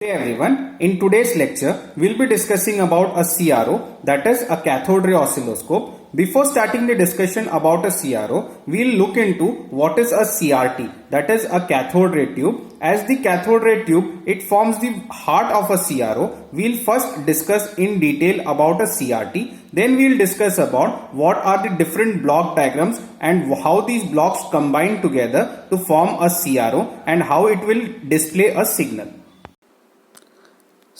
Hey everyone, in today's lecture, we'll be discussing about a CRO, that is a cathode ray oscilloscope. Before starting the discussion about a CRO, we'll look into what is a CRT, that is a cathode ray tube. As the cathode ray tube, it forms the heart of a CRO. We'll first discuss in detail about a CRT. Then we'll discuss about what are the different block diagrams and how these blocks combine together to form a CRO and how it will display a signal.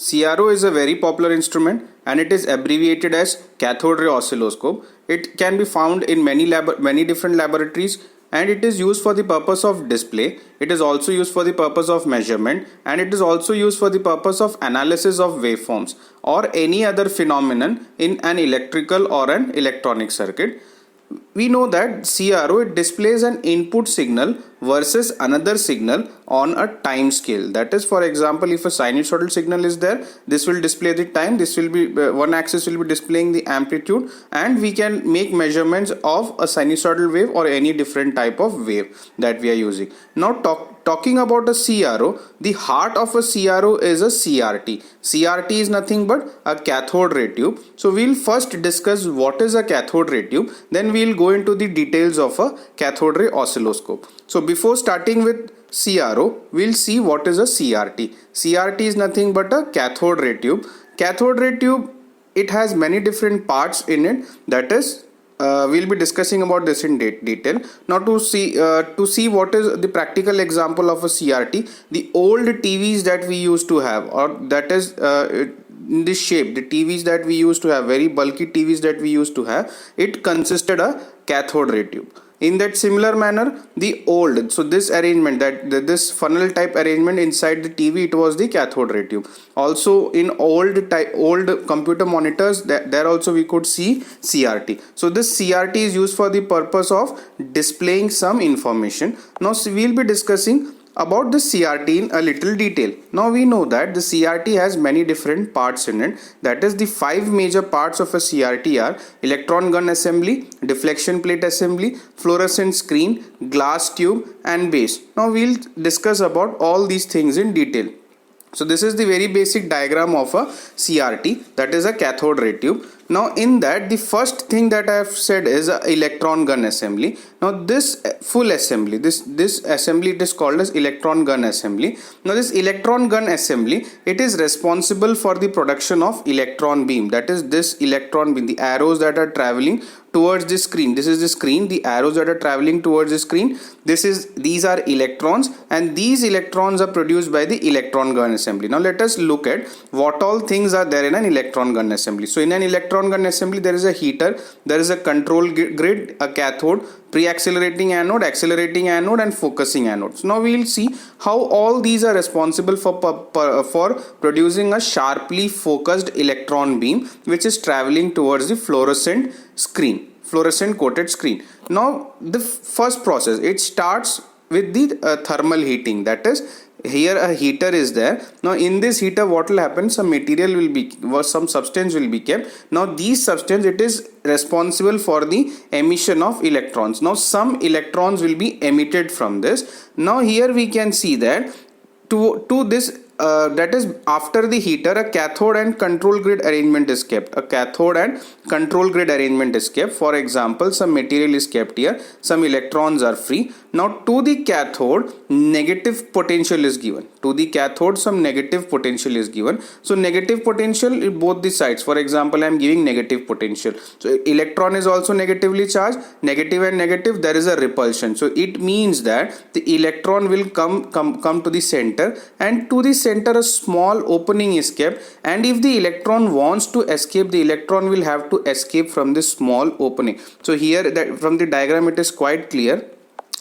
CRO is a very popular instrument and it is abbreviated as cathode ray oscilloscope. It can be found in many different laboratories and it is used for the purpose of display. It is also used for the purpose of measurement and it is also used for the purpose of analysis of waveforms or any other phenomenon in an electrical or an electronic circuit. We know that CRO, it displays an input signal versus another signal on a time scale. That is, for example, if a sinusoidal signal is there, this will display the time. This will be one axis will be displaying the amplitude, and we can make measurements of a sinusoidal wave or any different type of wave that we are using. Now talking about a CRO, the heart of a CRO is a CRT. CRT is nothing but a cathode ray tube. So we'll first discuss what is a cathode ray tube, then we'll go into the details of a cathode ray oscilloscope. So before starting with CRO, we'll see what is a CRT. CRT is nothing but a cathode ray tube. Cathode ray tube, it has many different parts in it. That is, we'll be discussing about this in detail. Now to see what is the practical example of a CRT, the old TVs that we used to have, or that is in this shape, the TVs that we used to have, very bulky TVs that we used to have, it consisted a cathode ray tube. In that similar manner, the old, so this arrangement, this funnel type arrangement inside the TV, it was the cathode ray tube. Also in old computer monitors, there also we could see CRT. So this CRT is used for the purpose of displaying some information. Now we'll be discussing about the CRT in a little detail. Now we know that the CRT has many different parts in it. That is, the 5 major parts of a CRT are electron gun assembly, deflection plate assembly, fluorescent screen, glass tube and base. Now we'll discuss about all these things in detail. So this is the very basic diagram of a CRT, that is a cathode ray tube. Now in that, the first thing that I have said is a electron gun assembly. Now this full assembly, this assembly, it is called as electron gun assembly. Now this electron gun assembly, it is responsible for the production of electron beam. That is, this electron beam, the arrows that are traveling towards the screen. This is the screen, the arrows that are traveling towards the screen. These are electrons, and these electrons are produced by the electron gun assembly. Now let us look at what all things are there in an electron gun assembly. So in an electron gun assembly, there is a heater, there is a control grid, a cathode, pre-accelerating anode, accelerating anode and focusing anode. So now we will see how all these are responsible for producing a sharply focused electron beam which is traveling towards the fluorescent coated screen. Now the first process, it starts with the thermal heating. That is, here a heater is there. Now in this heater, what will happen, some material will be, or some substance will be kept. Now these substance, it is responsible for the emission of electrons. Now some electrons will be emitted from this. Now here we can see that to this that is, after the heater, a cathode and control grid arrangement is kept. A cathode and control grid arrangement is kept. For example, some material is kept here, some electrons are free. Now to the cathode, negative potential is given. To the cathode, some negative potential is given. So negative potential in both the sides. For example, I am giving negative potential. So electron is also negatively charged. Negative and negative, there is a repulsion. So it means that the electron will come to the center, and to the center a small opening is kept, and if the electron wants to escape, the electron will have to escape from this small opening. So here, that from the diagram, it is quite clear.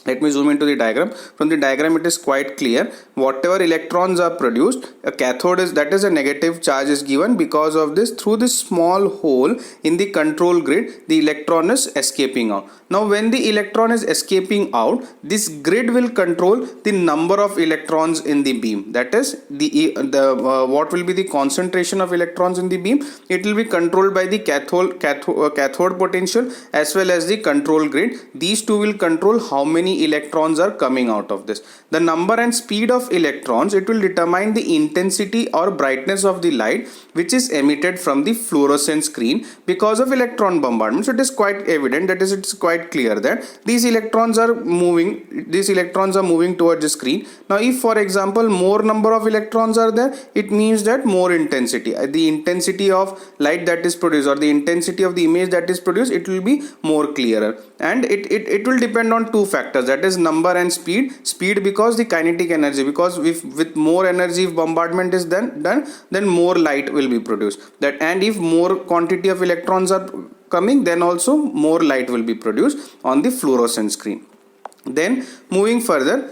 Let me zoom into the diagram. From the diagram, it is quite clear. Whatever electrons are produced, a cathode is, that is, a negative charge is given. Because of this, through this small hole in the control grid, the electron is escaping out. Now when the electron is escaping out, this grid will control the number of electrons in the beam. That is, what will be the concentration of electrons in the beam. It will be controlled by the cathode potential as well as the control grid. These two will control how many electrons are coming out of this. The number and speed of of electrons, it will determine the intensity or brightness of the light which is emitted from the fluorescent screen because of electron bombardment. So it is quite evident, that is, it's quite clear that these electrons are moving towards the screen. Now if for example more number of electrons are there, it means that more intensity, the intensity of light that is produced or the intensity of the image that is produced, it will be more clearer. And it will depend on two factors, that is number and speed. Speed because the kinetic energy, because if with more energy if bombardment is done, then more light will be produced, that, and if more quantity of electrons are coming, then also more light will be produced on the fluorescent screen. Then moving further,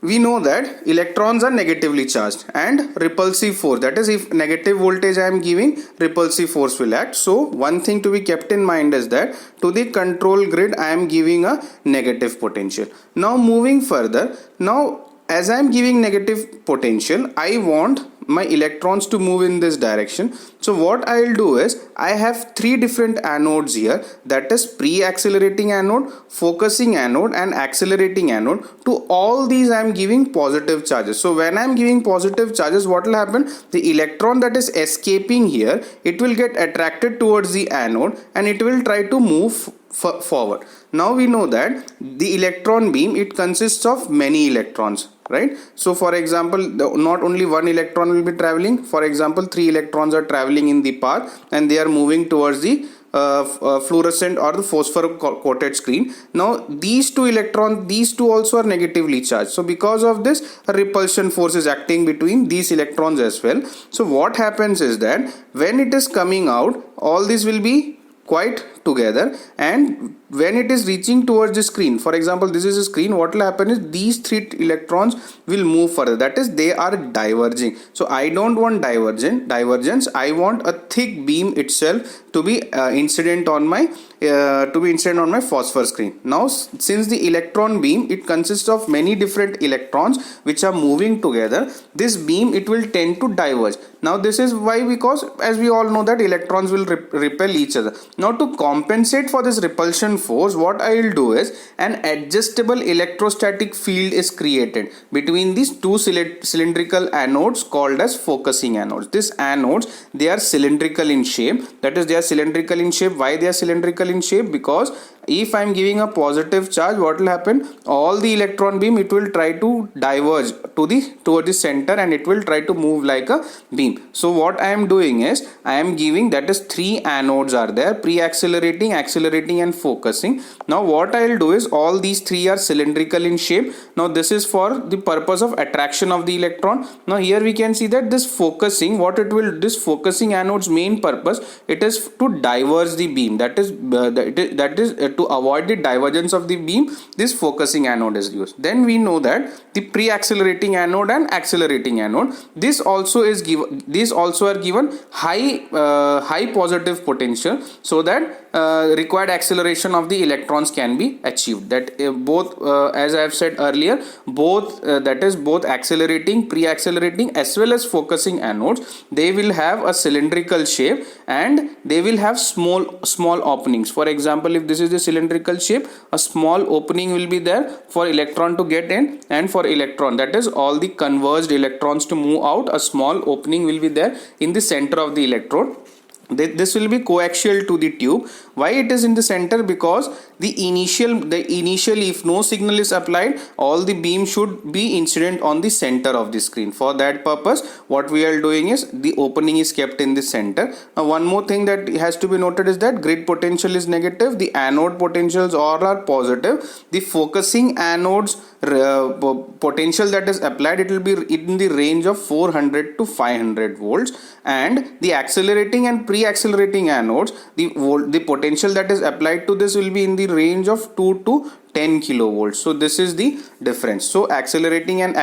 we know that electrons are negatively charged and repulsive force, that is, if negative voltage I am giving, repulsive force will act. So one thing to be kept in mind is that to the control grid I am giving a negative potential. Now moving further, now as I am giving negative potential, I want my electrons to move in this direction. So what I will do is, I have three different anodes here, that is pre-accelerating anode, focusing anode and accelerating anode. To all these I am giving positive charges. So when I am giving positive charges, what will happen? The electron that is escaping here, it will get attracted towards the anode and it will try to move forward. Now we know that the electron beam, it consists of many electrons, right? So for example, not only one electron will be traveling. For example, 3 electrons are traveling in the path and they are moving towards the fluorescent or the phosphor coated screen. Now these two electrons, these two also are negatively charged. So because of this, a repulsion force is acting between these electrons as well. So what happens is that when it is coming out, all this will be quite together, and when it is reaching towards the screen, for example this is a screen, what will happen is these 3 electrons will move further, that is they are diverging. So I don't want divergence, I want a thick beam itself to be incident on my phosphor screen. Now since the electron beam, it consists of many different electrons which are moving together, this beam, it will tend to diverge. Now this is why, because as we all know that electrons will repel each other. Now to compensate for this repulsion force, what I will do is, an adjustable electrostatic field is created between these two cylindrical anodes called as focusing anodes. These anodes, they are cylindrical in shape, that is they are cylindrical in shape. Why they are cylindrical in shape? Because if I am giving a positive charge, what will happen? All the electron beam, it will try to diverge towards the center and it will try to move like a beam. So what I am doing is, I am giving, that is 3 anodes are there, pre-accelerating, accelerating and focusing. Now what I will do is, all these 3 are cylindrical in shape. Now this is for the purpose of attraction of the electron. Now here we can see that this focusing, this focusing anode's main purpose, it is to diverge the beam, that is to avoid the divergence of the beam, this focusing anode is used. Then we know that the pre-accelerating anode and accelerating anode, this also are given high positive potential, so that required acceleration of the electrons can be achieved. That both as I have said earlier, both that is both accelerating, pre-accelerating as well as focusing anodes, they will have a cylindrical shape and they will have small openings. For example, if this is the cylindrical shape, a small opening will be there for electron to get in, and for electron, that is all the converged electrons to move out, a small opening will be there in the center of the electrode. This will be coaxial to the tube. Why it is in the center? Because the initially if no signal is applied, all the beam should be incident on the center of the screen. For that purpose, what we are doing is, the opening is kept in the center. Now one more thing that has to be noted is that grid potential is negative, the anode potentials all are positive. The focusing anodes potential that is applied, it will be in the range of 400 to 500 volts, and the accelerating and pre-accelerating anodes, the potential that is applied to this will be in the range of 2 to 10 kilovolts. So this is the difference. So accelerating and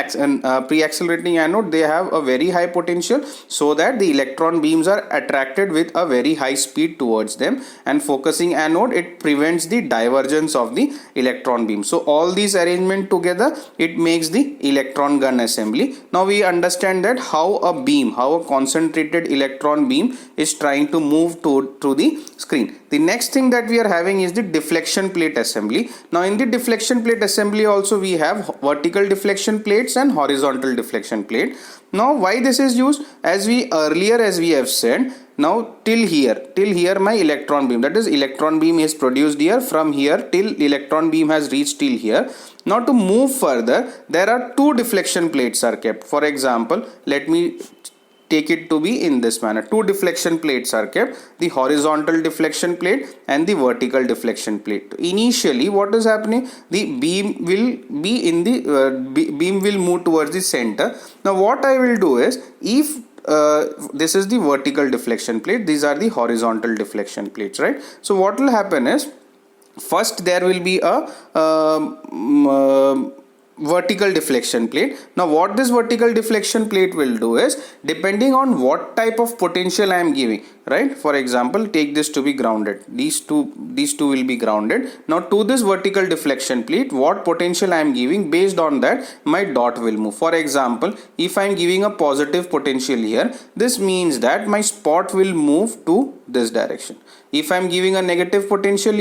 pre-accelerating anode, they have a very high potential, so that the electron beams are attracted with a very high speed towards them, and focusing anode, it prevents the divergence of the electron beam. So all these arrangement together, it makes the electron gun assembly. Now we understand that how a concentrated electron beam is trying to move to the screen. The next thing that we are having is the deflection plate assembly. Now in the deflection plate assembly also we have vertical deflection plates and horizontal deflection plate. Now why this is used? As we have said, now till here my electron beam, that is electron beam is produced here, from here till electron beam has reached till here. Now to move further, there are two deflection plates are kept. For example, let me take it to be in this manner. Two deflection plates are kept, the horizontal deflection plate and the vertical deflection plate. Initially what is happening, the beam will be in the beam will move towards the center. Now what I will do is, if this is the vertical deflection plate, these are the horizontal deflection plates, right? So what will happen is, first there will be a vertical deflection plate. Now what this vertical deflection plate will do is, depending on what type of potential I am giving, right? For example, take this to be grounded, these two will be grounded. Now to this vertical deflection plate, what potential I am giving, based on that my dot will move. For example, if I am giving a positive potential here, this means that my spot will move to this direction. If I am giving a negative potential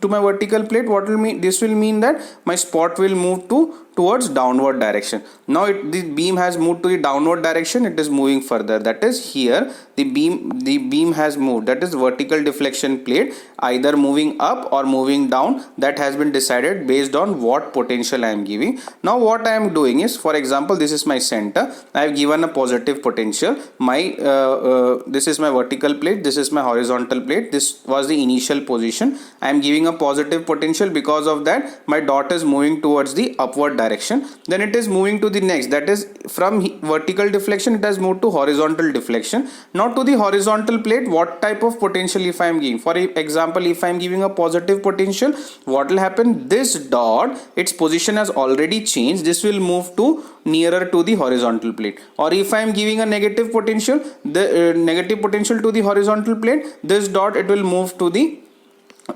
to my vertical plate, what will mean, this will mean that my spot will move towards downward direction. Now the beam has moved to the downward direction, it is moving further, that is here the beam has moved, that is vertical deflection plate either moving up or moving down, that has been decided based on what potential I am giving. Now what I am doing is, for example, this is my center, I have given a positive potential, my this is my vertical plate, this is my horizontal plate, this was the initial position. I am giving a positive potential, because of that my dot is moving towards the upward direction. Then it is moving to the next, that is from vertical deflection it has moved to horizontal deflection. Now to the horizontal plate, what type of potential if I am giving, for example, if I am giving a positive potential, what will happen, this dot, its position has already changed, this will move to nearer to the horizontal plate. Or if I am giving a negative potential, the negative potential to the horizontal plate, this dot, it will move to the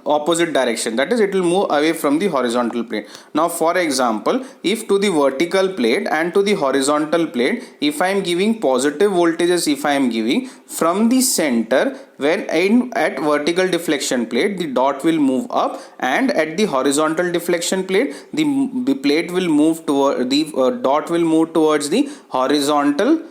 opposite direction, that is it will move away from the horizontal plate. Now for example, if to the vertical plate and to the horizontal plate, if I am giving positive voltages, if I am giving from the center, when at vertical deflection plate the dot will move up, and at the horizontal deflection plate the plate will move toward the dot will move towards the horizontal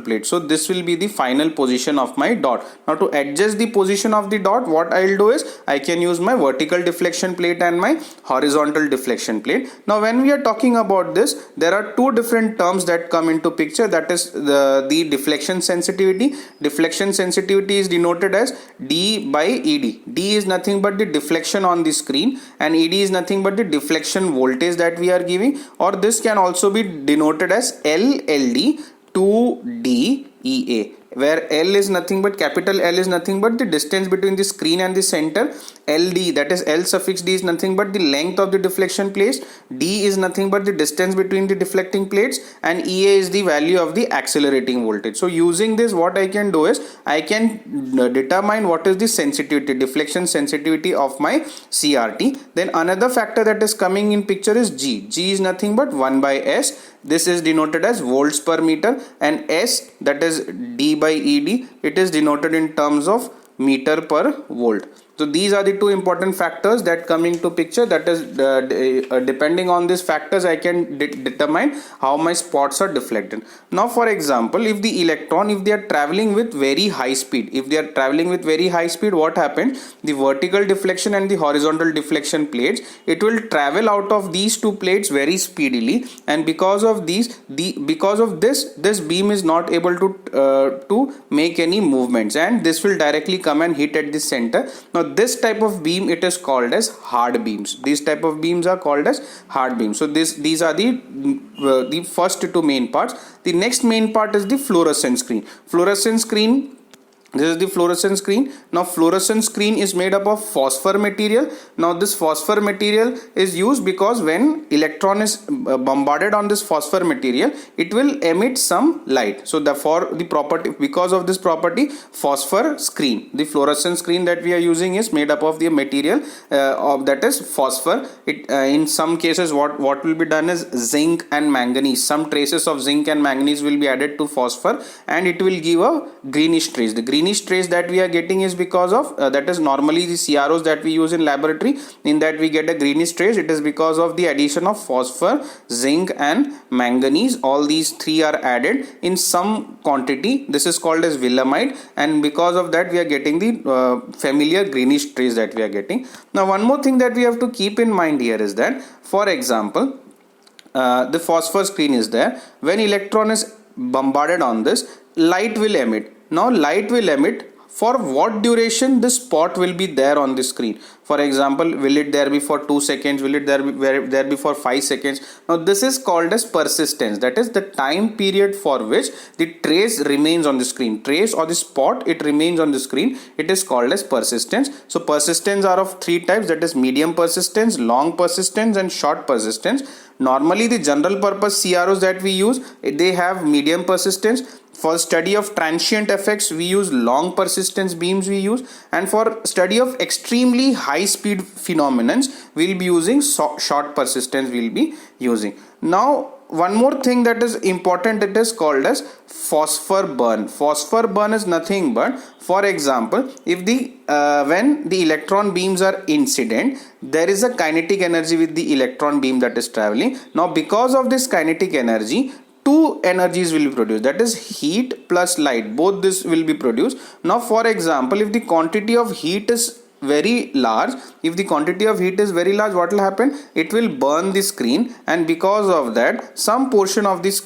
plate. So this will be the final position of my dot. Now to adjust the position of the dot, what I will do is, I can use my vertical deflection plate and my horizontal deflection plate. Now when we are talking about this, there are two different terms that come into picture, that is the deflection sensitivity. Deflection sensitivity is denoted as D by ED. D is nothing but the deflection on the screen, and ED is nothing but the deflection voltage that we are giving, or this can also be denoted as LLD to DEA, where L is nothing but, capital L is nothing but the distance between the screen and the center. LD, that is L suffix D, is nothing but the length of the deflection plates. D is nothing but the distance between the deflecting plates, and EA is the value of the accelerating voltage. So using this, what I can do is, I can determine what is the sensitivity, deflection sensitivity of my CRT. Then another factor that is coming in picture is G. G is nothing but 1 by S. This is denoted as volts per meter, and S, that is D by ED, it is denoted in terms of meter per volt. So these are the two important factors that come into picture, that is depending on these factors I can determine how my spots are deflected. Now for example, if the electron, if they are traveling with very high speed, what happens, the vertical deflection and the horizontal deflection plates, it will travel out of these two plates very speedily, and because of this beam is not able to make any movements, and this will directly come and hit at the center. Now this type of beam, it is called as hard beams. These type of beams are called as hard beams. So these are the first two main parts. The next main part is the fluorescent screen. This is the fluorescent screen. Now fluorescent screen is made up of phosphor material. Now this phosphor material is used because when electron is bombarded on this phosphor material, it will emit some light. So because of this property, phosphor screen, the fluorescent screen that we are using is made up of the material that is phosphor. In some cases what will be done is zinc and manganese. Some traces of zinc and manganese will be added to phosphor, and it will give a greenish trace. The greenish trace that we are getting is because of that is normally the CROs that we use in laboratory, in that we get a greenish trace. It is because of the addition of phosphor, zinc and manganese. All these three are added in some quantity. This is called as willemite, and because of that we are getting the familiar greenish trace that we are getting. Now one more thing that we have to keep in mind here is that, for example, the phosphor screen is there. When electron is bombarded on this, light will emit. Now light will emit. For what duration this spot will be there on the screen? For example, will it there be for 2 seconds? Will it there be for 5 seconds? Now this is called as persistence. That is the time period for which the trace remains on the screen. Trace or the spot, it remains on the screen. It is called as persistence. So persistence are of three types, that is medium persistence, long persistence and short persistence. Normally the general purpose CROs that we use, they have medium persistence. For study of transient effects we use long persistence beams we use, and for study of extremely high speed phenomenons we'll be using short persistence we'll be using. Now one more thing that is important, it is called as phosphor burn. Phosphor burn is nothing but, for example, if the when the electron beams are incident, there is a kinetic energy with the electron beam that is traveling. Now because of this kinetic energy, two energies will be produced, that is heat plus light, both this will be produced. Now for example, if the quantity of heat is very large, what will happen? It will burn the screen, and because of that some portion of this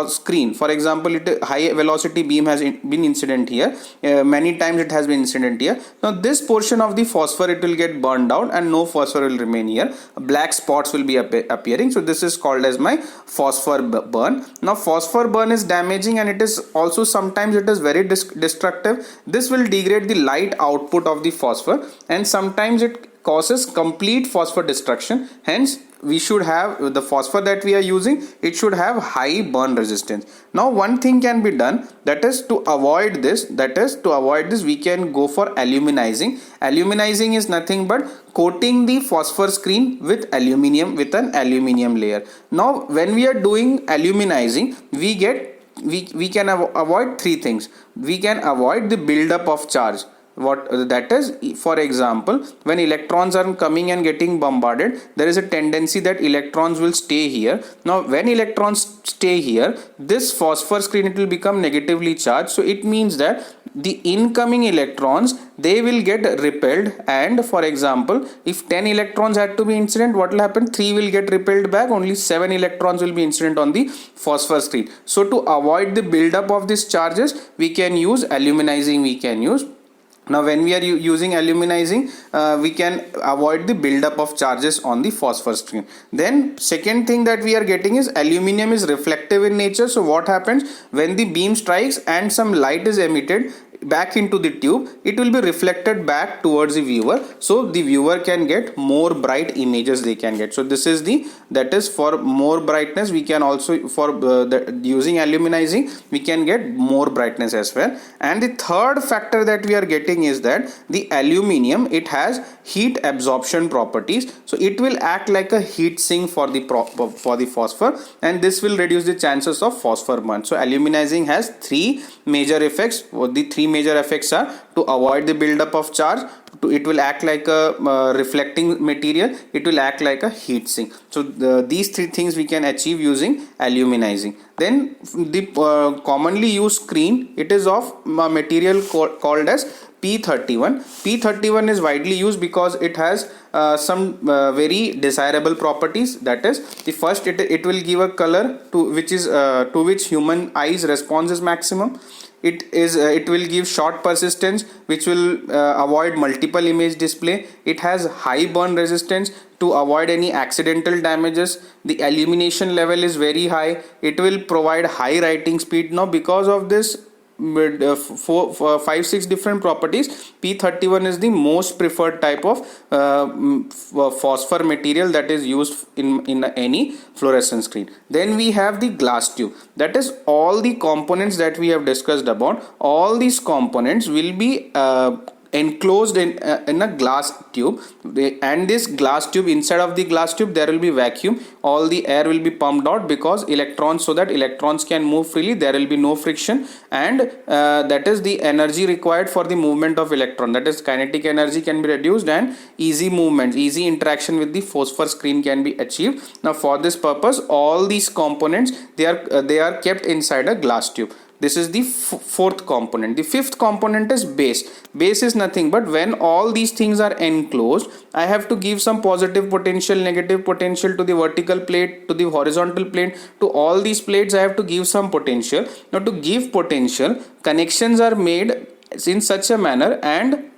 screen, for example, high velocity beam has been incident here, many times it has been incident here. Now this portion of the phosphor, it will get burned out and no phosphor will remain here. Black spots will be appearing. So this is called as my phosphor burn. Now phosphor burn is damaging, and it is also sometimes it is very destructive. This will degrade the light output of the phosphor, and sometimes it causes complete phosphor destruction. Hence we should have the phosphor that we are using, it should have high burn resistance. Now one thing can be done, that is to avoid this, we can go for aluminizing. Aluminizing is nothing but coating the phosphor screen with aluminium, with an aluminium layer. Now when we are doing aluminizing, we can avoid three things. We can avoid the buildup of charge. What that is, for example, when electrons are coming and getting bombarded, there is a tendency that electrons will stay here. Now when electrons stay here, this phosphor screen, it will become negatively charged. So it means that the incoming electrons, they will get repelled, and for example, if 10 electrons had to be incident, what will happen? 3 will get repelled back, only 7 electrons will be incident on the phosphor screen. So to avoid the buildup of these charges, we can use aluminizing, we can use. Now when we are using aluminizing, we can avoid the buildup of charges on the phosphor screen. Then second thing that we are getting is aluminium is reflective in nature. So what happens when the beam strikes and some light is emitted back into the tube, it will be reflected back towards the viewer, so the viewer can get more bright images they can get. So this is that is for more brightness. We can also, for using aluminizing, we can get more brightness as well. And the third factor that we are getting is that the aluminium, it has heat absorption properties, so it will act like a heat sink for the phosphor, and this will reduce the chances of phosphor burn. So aluminizing has three major effects. The three major effects are to avoid the buildup of charge, it will act like a reflecting material, it will act like a heat sink. So these three things we can achieve using aluminizing. Then the commonly used screen, it is of a material called as P31. P31 is widely used because it has some very desirable properties. That is, the first, it will give a color to which human eyes response is maximum. It will give short persistence, which will avoid multiple image display. It has high burn resistance to avoid any accidental damages. The illumination level is very high. It will provide high writing speed. Now because of this 5-6 different properties, P31 is the most preferred type of phosphor material that is used in any fluorescent screen. Then we have the glass tube. That is, all the components that we have discussed about, all these components will be enclosed in a glass tube, and this glass tube, inside of the glass tube there will be vacuum. All the air will be pumped out because electrons, so that electrons can move freely, there will be no friction, and that is the energy required for the movement of electron, that is kinetic energy can be reduced, and easy movement, easy interaction with the phosphor screen can be achieved. Now for this purpose all these components, they are kept inside a glass tube. This is the fourth component. The fifth component is base. Base is nothing but when all these things are enclosed, I have to give some positive potential, negative potential to the vertical plate, to the horizontal plate, to all these plates I have to give some potential. Now to give potential, connections are made in such a manner, and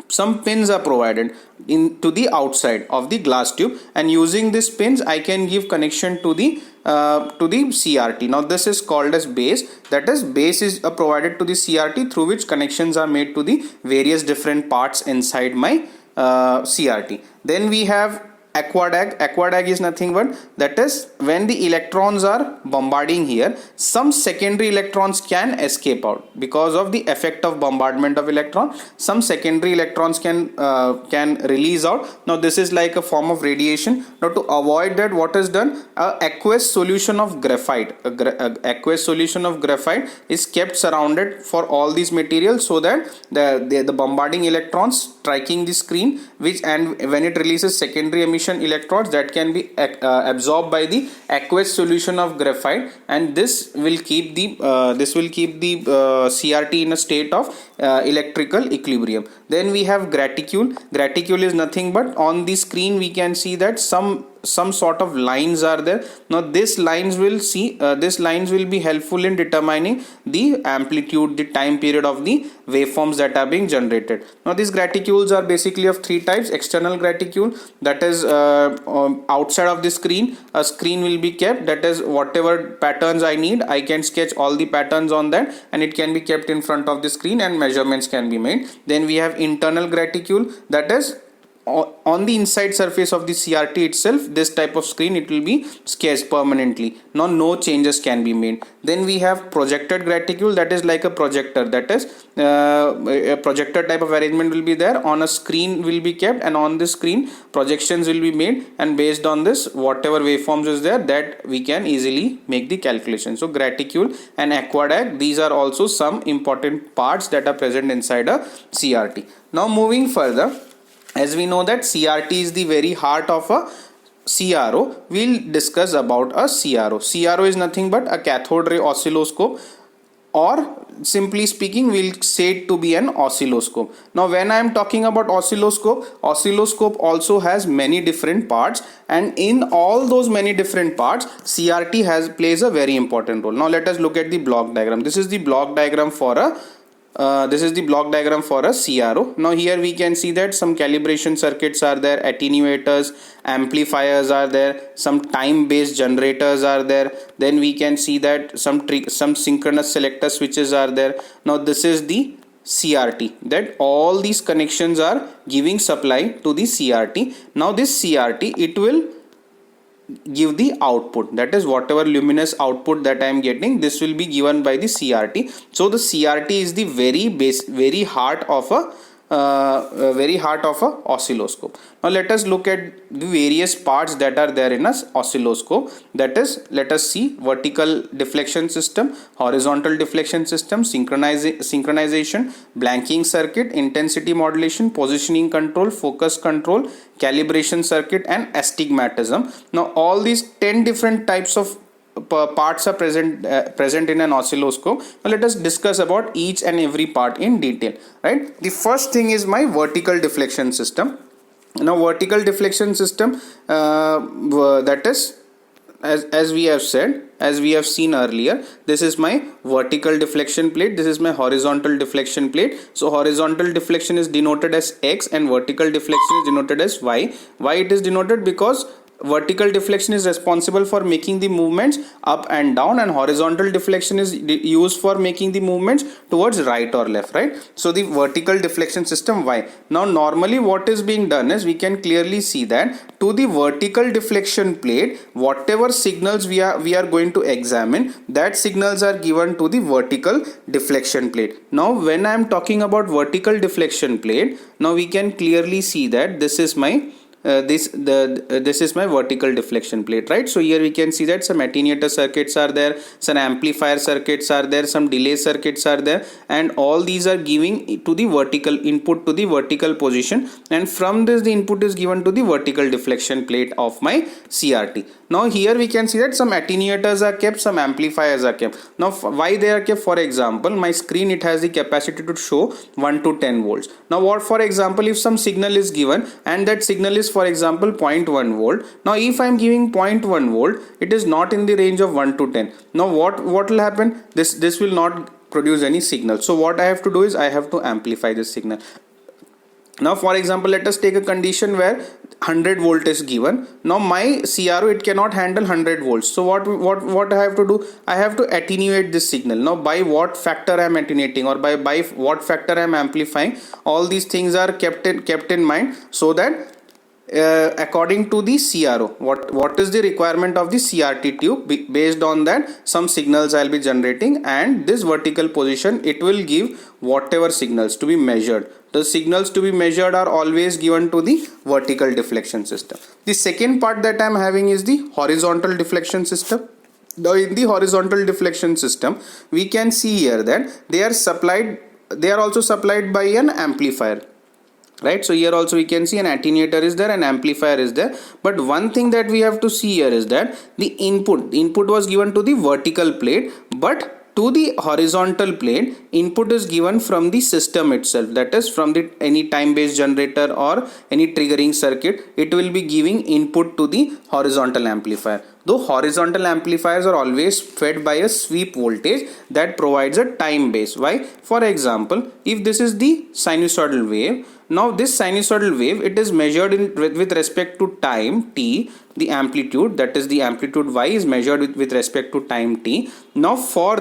some pins are provided into the outside of the glass tube, and using these pins I can give connection to the CRT. Now this is called as base. That is, base is provided to the CRT, through which connections are made to the various different parts inside my CRT. Then we have aquadag. Aquadag is nothing but, that is, when the electrons are bombarding here, some secondary electrons can escape out because of the effect of bombardment of electron. Some secondary electrons can release out. Now this is like a form of radiation. Now to avoid that, what is done, aqueous solution of graphite, aqueous solution of graphite is kept surrounded for all these materials, so that the bombarding electrons striking the screen, which, and when it releases secondary emission electrodes, that can be absorbed by the aqueous solution of graphite, and this will keep the CRT in a state of electrical equilibrium. Then we have graticule. Graticule is nothing but, on the screen we can see that some sort of lines are there. Now these lines will be helpful in determining the amplitude, the time period of the waveforms that are being generated. Now these graticules are basically of three types. External graticule, that is outside of the screen, a screen will be kept, that is whatever patterns I need, I can sketch all the patterns on that, and it can be kept in front of the screen and measurements can be made. Then we have internal graticule, that is on the inside surface of the CRT itself, this type of screen, it will be sketched permanently. Now no changes can be made. Then we have projected graticule, that is like a projector, that is a projector type of arrangement will be there. On a screen will be kept, and on this screen projections will be made, and based on this whatever waveforms is there, that we can easily make the calculation. So graticule and aquadag, these are also some important parts that are present inside a CRT. Now moving further, as we know that CRT is the very heart of a CRO, we'll discuss about a CRO. CRO is nothing but a cathode ray oscilloscope, or simply speaking we'll say it to be an oscilloscope. Now when I am talking about oscilloscope also has many different parts, and in all those many different parts CRT plays a very important role. Now let us look at the block diagram. This is the block diagram for a CRO. Now here we can see that some calibration circuits are there, attenuators, amplifiers are there, some time based generators are there. Then we can see that some synchronous selector switches are there. Now this is the CRT, that all these connections are giving supply to the CRT. Now this CRT, it will give the output, that is whatever luminous output that I am getting, this will be given by the CRT. So the CRT is the very heart of a oscilloscope. Now let us look at the various parts that are there in a oscilloscope. That is, let us see vertical deflection system, horizontal deflection system, synchronization, blanking circuit, intensity modulation, positioning control, focus control, calibration circuit, and astigmatism. Now all these 10 different types of parts are present in an oscilloscope. Now let us discuss about each and every part in detail. Right, the first thing is my vertical deflection system. Now vertical deflection system, that is, as we have seen earlier, this is my vertical deflection plate, this is my horizontal deflection plate. So horizontal deflection is denoted as X and vertical deflection is denoted as Y. Why it is denoted? Because vertical deflection is responsible for making the movements up and down, and horizontal deflection is used for making the movements towards right or left, right? So the vertical deflection system, why? Now normally what is being done is, we can clearly see that to the vertical deflection plate, whatever signals we are going to examine, that signals are given to the vertical deflection plate. Now when I am talking about vertical deflection plate, now we can clearly see that this is my this is my vertical deflection plate, right? So here we can see that some attenuator circuits are there, some amplifier circuits are there, some delay circuits are there, and all these are giving to the vertical input to the vertical position, and from this the input is given to the vertical deflection plate of my CRT. Now here we can see that some attenuators are kept, some amplifiers are kept. Now why they are kept? For example, my screen, it has the capacity to show 1 to 10 volts. Now what, for example, if some signal is given and that signal is, for example, 0.1 volt. Now if I am giving 0.1 volt, it is not in the range of 1 to 10. Now what will happen? This will not produce any signal. So what I have to do is, I have to amplify this signal. Now for example, let us take a condition where 100 volt is given. Now my CRO, it cannot handle 100 volts. So what I have to do? I have to attenuate this signal. Now by what factor I am attenuating, or by what factor I am amplifying, all these things are kept in mind, so that according to the CRO, what is the requirement of the CRT tube, based on that some signals I'll be generating, and this vertical position, it will give whatever signals to be measured. The signals to be measured are always given to the vertical deflection system. The second part that I'm having is the horizontal deflection system. Now in the horizontal deflection system, we can see here that they are also supplied by an amplifier, right? So here also we can see an attenuator is there, an amplifier is there. But one thing that we have to see here is that the input was given to the vertical plate, but to the horizontal plane, input is given from the system itself, that is from the any time based generator or any triggering circuit. It will be giving input to the horizontal amplifier. Though horizontal amplifiers are always fed by a sweep voltage that provides a time base. Why? For example, if this is the sinusoidal wave, now this sinusoidal wave, it is measured with respect to time t. The amplitude, that is the amplitude y, is measured with respect to time t. Now for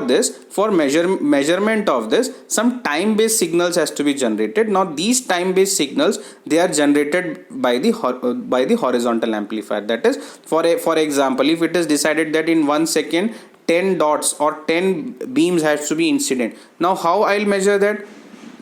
measurement of this, some time based signals has to be generated. Now these time based signals, they are generated by the horizontal amplifier. That is, for example, if it is decided that in 1 second 10 dots or 10 beams has to be incident, now how I'll measure that?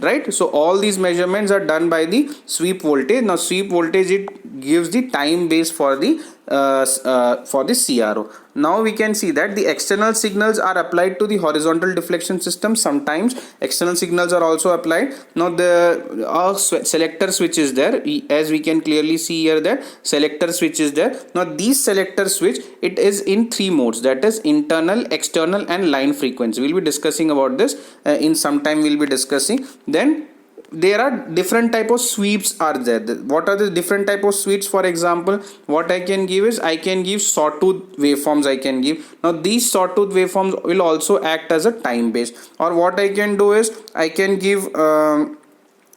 Right? So all these measurements are done by the sweep voltage. Now sweep voltage, it gives the time base for the CRO. Now we can see that the external signals are applied to the horizontal deflection system. Sometimes external signals are also applied. Now the selector switch is there, as we can clearly see here that selector switch is there. Now these selector switch, it is in 3 modes, that is internal, external and line frequency. We'll be discussing about this in some time. We'll be discussing. Then there are different type of sweeps are there. What are the different type of sweeps? For example, what I can give is, I can give sawtooth waveforms. I can give. Now these sawtooth waveforms will also act as a time base. Or what I can do is, I can give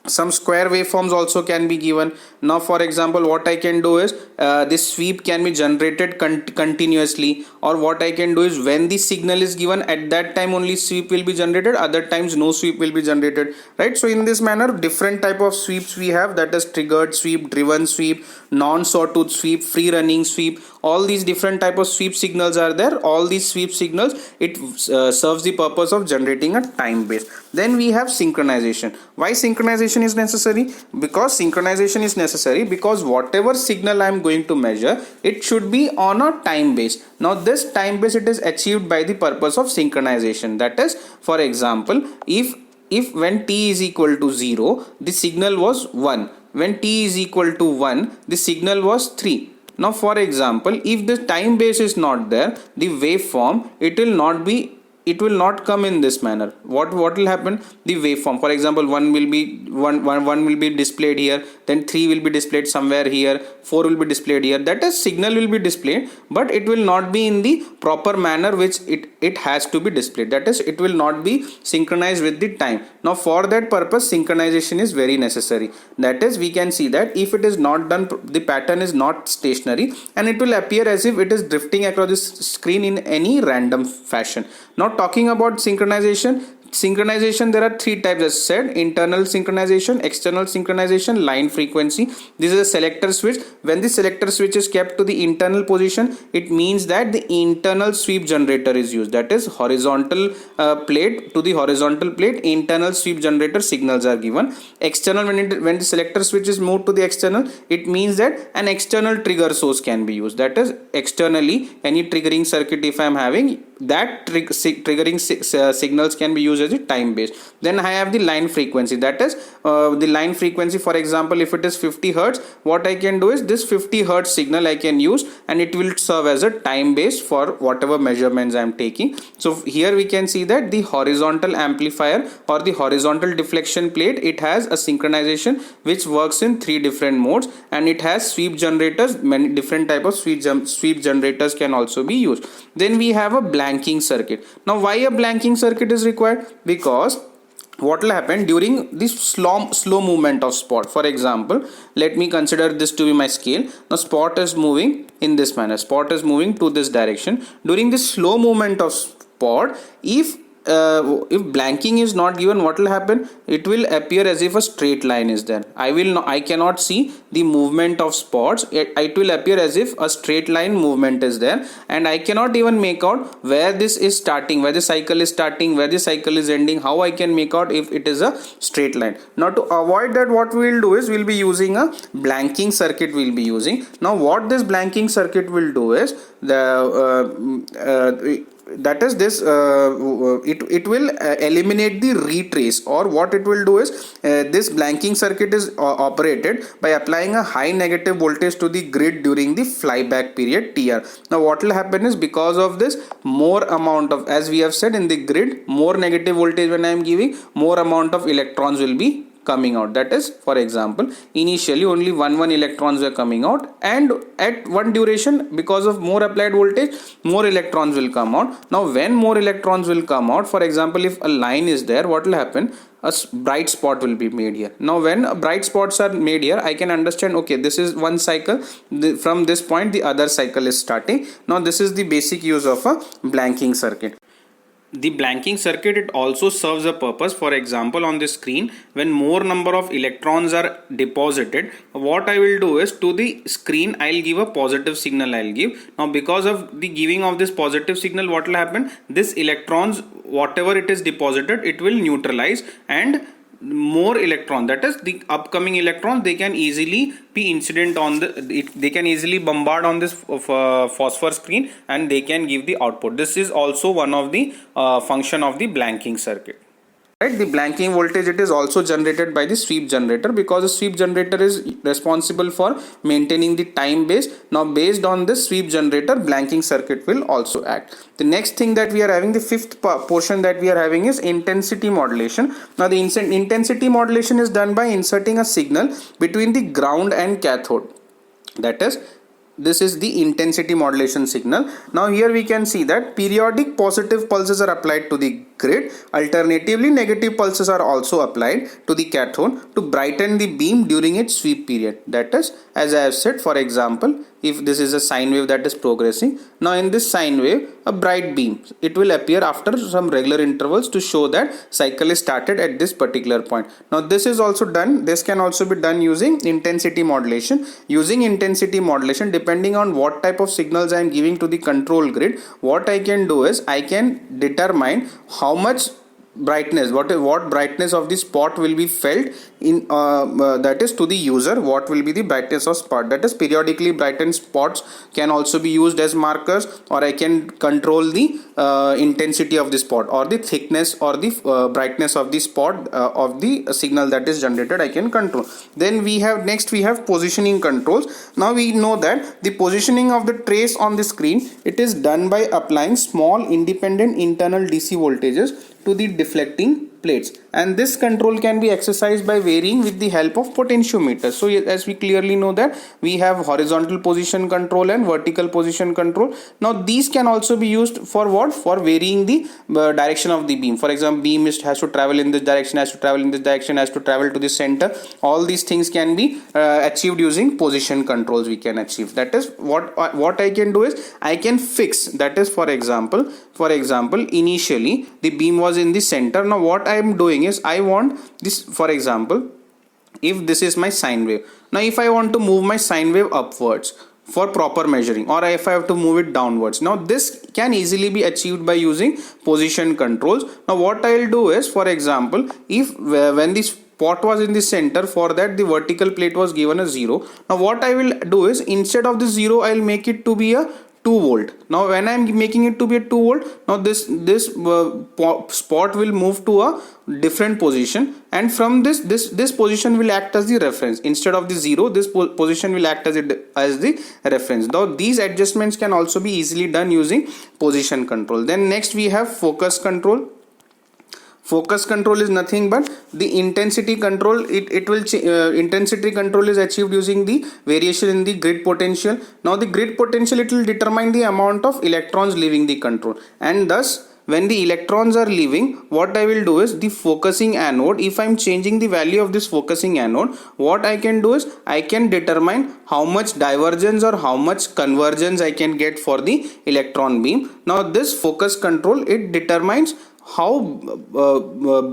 some square waveforms also can be given. Now for example, what I can do is, this sweep can be generated continuously, or what I can do is, when the signal is given, at that time only sweep will be generated, other times no sweep will be generated, right? So in this manner, different type of sweeps we have, that is triggered sweep, driven sweep, non-sawtooth sweep, free running sweep. All these different type of sweep signals are there. All these sweep signals, it serves the purpose of generating a time base. Then we have synchronization. Why synchronization is necessary? Because synchronization is necessary because whatever signal I am going to measure, it should be on a time base. Now this time base, it is achieved by the purpose of synchronization. That is, for example, if when t is equal to 0, the signal was 1. When t is equal to 1, the signal was 3. Now for example, if the time base is not there, the waveform, it will not be it will not come in this manner. What will happen? The waveform, for example, one will be displayed here, then 3 will be displayed somewhere here, 4 will be displayed here. That is, signal will be displayed, but it will not be in the proper manner which it has to be displayed. That is, it will not be synchronized with the time. Now for that purpose, synchronization is very necessary. That is, we can see that if it is not done, the pattern is not stationary and it will appear as if it is drifting across the screen in any random fashion. Now talking about synchronization, there are 3 types as said: internal synchronization, external synchronization, line frequency. This is a selector switch. When the selector switch is kept to the internal position, it means that the internal sweep generator is used. That is, horizontal plate to the horizontal plate, internal sweep generator signals are given. External, when the selector switch is moved to the external, it means that an external trigger source can be used. That is, externally any triggering circuit if I am having, that triggering signals can be used as a time based. Then I have the line frequency. That is, the line frequency, for example, if it is 50 hertz, what I can do is this 50 hertz signal I can use and it will serve as a time based for whatever measurements I am taking. So here we can see that the horizontal amplifier or the horizontal deflection plate, it has a synchronization which works in 3 different modes, and it has sweep generators. Many different type of sweep generators can also be used. Then we have a blanking circuit. Now why a blanking circuit is required? Because what will happen during this slow movement of spot. For example, let me consider this to be my scale. Now spot is moving in this manner, spot is moving to this direction. During this slow movement of spot, if blanking is not given, what will happen? It will appear as if a straight line is there. I cannot see the movement of spots. It will appear as if a straight line movement is there, and I cannot even make out where this is starting, where the cycle is starting, where the cycle is ending. How I can make out if it is a straight line? Now to avoid that, what we will do is, we will be using a blanking circuit. We will be using. Now what this blanking circuit will do is, that is this it will eliminate the retrace, or what it will do is, this blanking circuit is operated by applying a high negative voltage to the grid during the flyback period TR. Now what will happen is, because of this, more amount of, as we have said in the grid, more negative voltage when I am giving, more amount of electrons will be coming out. That is, for example, initially only 1 electrons were coming out, and at one duration, because of more applied voltage, more electrons will come out. Now when more electrons will come out, for example, if a line is there, what will happen? A bright spot will be made here. Now when bright spots are made here, I can understand, okay, this is one cycle, from this point the other cycle is starting. Now this is the basic use of a blanking circuit. The blanking circuit, it also serves a purpose. For example, on the screen, when more number of electrons are deposited, what I will do is, to the screen I'll give a positive signal. I'll give. Now because of the giving of this positive signal, what will happen? This electrons, whatever it is deposited, it will neutralize, and more electron, that is the upcoming electrons, they can easily be incident on they can easily bombard on this phosphor screen, and they can give the output. This is also one of the function of the blanking circuit. Right, the blanking voltage, it is also generated by the sweep generator, because the sweep generator is responsible for maintaining the time base. Now based on this sweep generator, blanking circuit will also act. The next thing that we are having, the fifth portion that we are having, is intensity modulation. Now the intensity modulation is done by inserting a signal between the ground and cathode. That is, this is the intensity modulation signal. Now here we can see that periodic positive pulses are applied to the grid. Alternatively, negative pulses are also applied to the cathode to brighten the beam during its sweep period. That is, as I have said, for example, if this is a sine wave that is progressing, now in this sine wave, a bright beam, it will appear after some regular intervals to show that cycle is started at this particular point. Now this is also done, this can also be done using intensity modulation. Using intensity modulation, depending on what type of signals I am giving to the control grid, what I can do is, I can determine how much brightness, what brightness of the spot will be felt in that is to the user, what will be the brightness of spot. That is periodically brightened spots can also be used as markers, or I can control the intensity of the spot, or the thickness or the brightness of the spot of the signal that is generated, I can control. Then we have positioning controls. Now we know that the positioning of the trace on the screen, it is done by applying small independent internal DC voltages to the deflecting plates, and this control can be exercised by varying with the help of potentiometers. So as we clearly know that we have horizontal position control and vertical position control. Now these can also be used for what? For varying the direction of the beam. For example, beam has to travel in this direction, has to travel in this direction, has to travel to the center. All these things can be achieved using position controls. We can achieve. That is what I can do is I can fix. That is, for example, initially the beam was in the center. Now what I am doing is I want this, for example, if this is my sine wave. Now if I want to move my sine wave upwards for proper measuring, or if I have to move it downwards, now this can easily be achieved by using position controls. Now what I'll do is, for example, if when this spot was in the center, for that the vertical plate was given a 0. Now what I will do is, instead of the 0, I'll make it to be a 2 volt. Now when I am making it to be a 2 volt, now this spot will move to a different position, and from this position will act as the reference. Instead of the 0, this position will act as the reference. Now these adjustments can also be easily done using position control. Then next we have focus control. Focus control is nothing but the intensity control. Intensity control is achieved using the variation in the grid potential. Now the grid potential, it will determine the amount of electrons leaving the control, and thus when the electrons are leaving, what I will do is the focusing anode, if I am changing the value of this focusing anode, what I can do is I can determine how much divergence or how much convergence I can get for the electron beam. Now this focus control, it determines how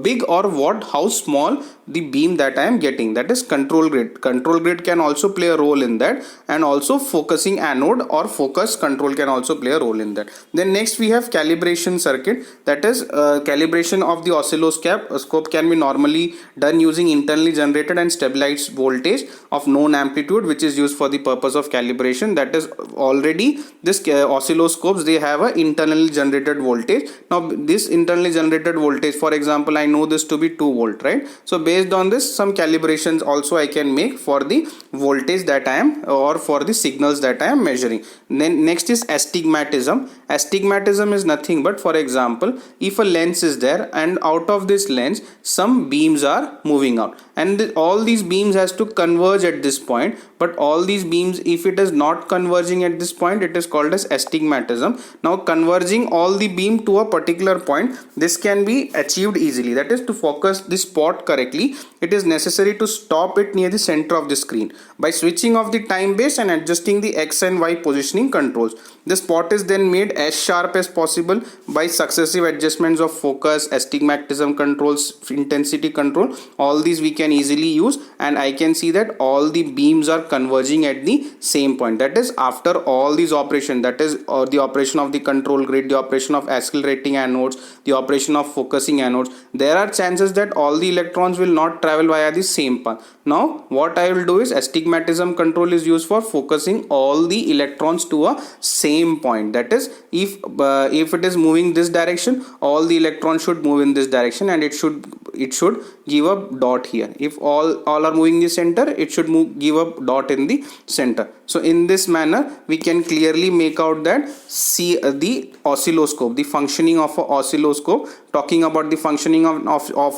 big or how small the beam that I am getting. That is control grid. Control grid can also play a role in that, and also focusing anode or focus control can also play a role in that. Then next we have calibration circuit. That is calibration of the oscilloscope can be normally done using internally generated and stabilized voltage of known amplitude, which is used for the purpose of calibration. That is already this oscilloscopes, they have a internally generated voltage. Now this internally generated voltage, for example, I know this to be 2 volt, right? So based on this, some calibrations also I can make for the voltage that I am, or for the signals that I am measuring. Then next is astigmatism. Astigmatism is nothing but, for example, if a lens is there and out of this lens some beams are moving out, and all these beams has to converge at this point, but all these beams, if it is not converging at this point, it is called as astigmatism. Now converging all the beam to a particular point, this can be achieved easily. That is, to focus the spot correctly, it is necessary to stop it near the center of the screen by switching off the time base and adjusting the X and Y positioning controls. The spot is then made as sharp as possible by successive adjustments of focus, astigmatism controls, intensity control. All these we can easily use, and I can see that all the beams are converging at the same point. That is, after all these operations, that is the operation of the control grid, the operation of accelerating anodes, the operation of focusing anodes, there are chances that all the electrons will not travel via the same path. Now what I will do is, astigmatism control is used for focusing all the electrons to a same point. That is, if it is moving this direction, all the electrons should move in this direction, and it should give a dot here. If all are moving in the center, it should give a dot in the center. So in this manner we can clearly make out that the oscilloscope, the functioning of an oscilloscope. Talking about the functioning of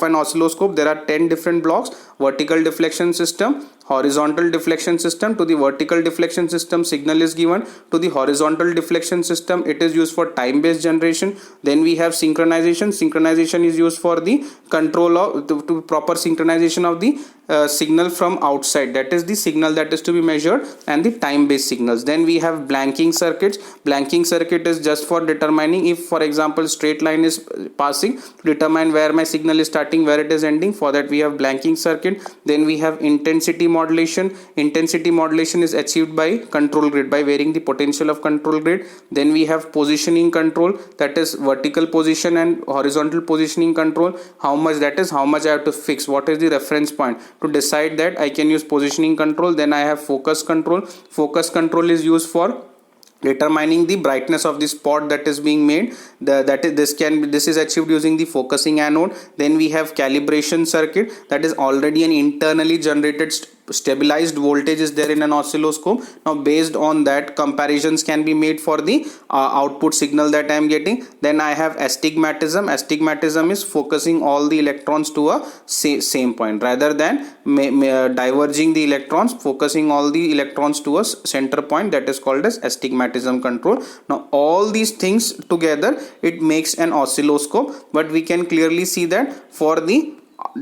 an oscilloscope, there are 10 different blocks: vertical deflection system, horizontal deflection system. To the vertical deflection system, signal is given. To the horizontal deflection system, it is used for time based generation. Then we have synchronization. Synchronization is used for the control of to proper synchronization of the signal from outside, that is the signal that is to be measured, and the time based signals. Then we have blanking circuits. Blanking circuit is just for determining if, for example, straight line is passing, to determine where my signal is starting, where it is ending. For that we have blanking circuit. Then we have intensity modulation. Intensity modulation is achieved by control grid, by varying the potential of control grid. Then we have positioning control, that is vertical position and horizontal positioning control. How much, that is how much I have to fix, what is the reference point, to decide that I can use positioning control. Then I have focus control. Focus control is used for determining the brightness of the spot that is being made. This is achieved using the focusing anode. Then we have calibration circuit, that is already an internally generated stabilized voltage is there in an oscilloscope. Now based on that, comparisons can be made for the output signal that I am getting. Then I have astigmatism. Astigmatism is focusing all the electrons to a same point, rather than diverging the electrons, focusing all the electrons to a center point, that is called as astigmatism control. Now all these things together, it makes an oscilloscope. But we can clearly see that for the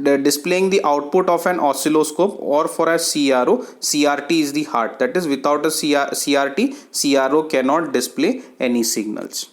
displaying the output of an oscilloscope or for a CRO, CRT is the heart. That is, without a CRT, CRO cannot display any signals.